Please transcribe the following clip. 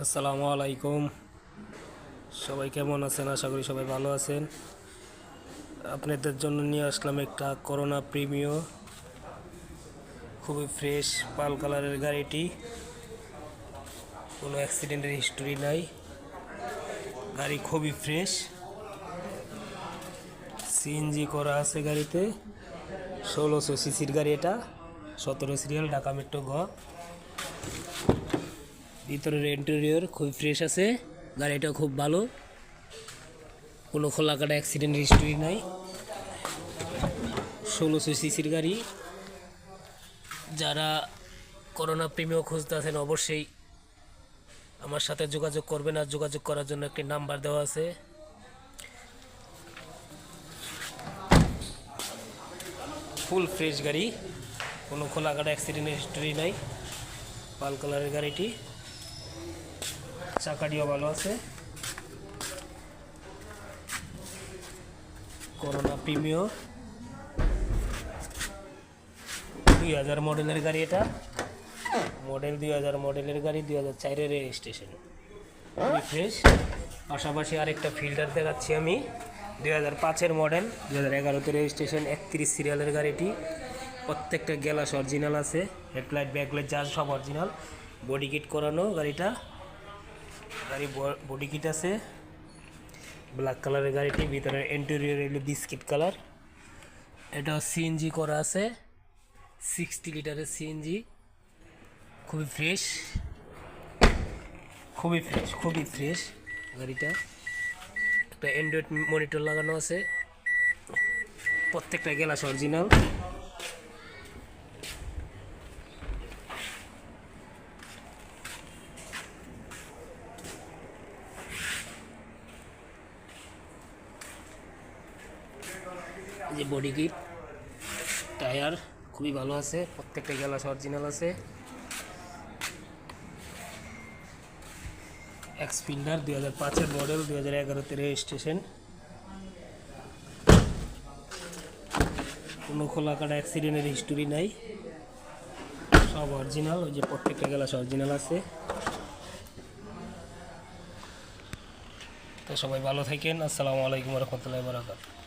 আসসালামু আলাইকুম। সবাই কেমন আছেন? আশা করি সবাই ভালো আছেন। আপনাদের জন্য নিয়ে আসলাম একটা করোনা প্রিমিও, খুবই ফ্রেশ পাল কালারের গাড়িটি। কোনো অ্যাক্সিডেন্টের হিস্টোরি নাই, গাড়ি খুবই ফ্রেশ। সিএনজি করা আছে গাড়িতে। 1600 সিসির গাড়ি এটা, 17 সিরিয়াল, ঢাকা মেট্রো গ। ভিতরের ইন্টেরিয়র খুবই ফ্রেশ আছে, গাড়িটা খুব ভালো, কোনো খোলাকাটা অ্যাক্সিডেন্ট হিস্টরি নাই। 1600 সিসির গাড়ি। যারা করোনা প্রিমিও খুঁজতে আছেন অবশ্যই আমার সাথে যোগাযোগ করবেন। আর যোগাযোগ করার জন্য একটি নাম্বার দেওয়া আছে। ফুল ফ্রেশ গাড়ি, কোনো খোলাকাটা অ্যাক্সিডেন্টের হিস্টরি নাই। পাল কালারের গাড়িটি, চাকাটিও ভালো আছে। করোনা প্রিমিও 2000 মডেলের গাড়ি এটা। মডেল 2000 মডেলের গাড়ি, 2004-এর রেজিস্ট্রেশন, খুবই ফ্রেশ। পাশাপাশি আরেকটা ফিল্টার দেখাচ্ছি আমি, 2005-এর মডেল, 2011-তে রেজিস্ট্রেশন, 31 সিরিয়ালের গাড়িটি। প্রত্যেকটা গ্লাস অরিজিনাল আছে, হেডলাইট ব্যাকলাইট যা সব অরিজিনাল। বডি কিট করানো গাড়িটা, গাড়ি বডি কিট আছে। ব্ল্যাক কালারের গাড়িটি, ভিতরে ইন্টেরিয়র এলো বিস্কিট কালার। এটা সিএনজি করা আছে, 60 লিটারের সিএনজি, খুবই ফ্রেশ, খুবই ফ্রেশ গাড়িটা। একটা অ্যান্ড্রয়েড মনিটর লাগানো আছে, প্রত্যেকটা গ্লাস অরিজিনাল। যে বডি কিট, টায়ার খুবই ভালো আছে, প্রত্যেকটা গ্লাস অরিজিনাল আছে। এক্সফিল্ডার 2005-এর মডেল, 2011-তে রেজিস্ট্রেশন, কোনো খোলাকাটা অ্যাক্সিডেন্টের হিস্টোরি নাই, সব অরিজিনাল। ওই যে প্রত্যেকটা গ্লাস অরিজিনাল আছে। তো সবাই ভালো থাকেন। আসসালামু আলাইকুম রহমতুল্লাহি ওয়া বারাকাতুহু।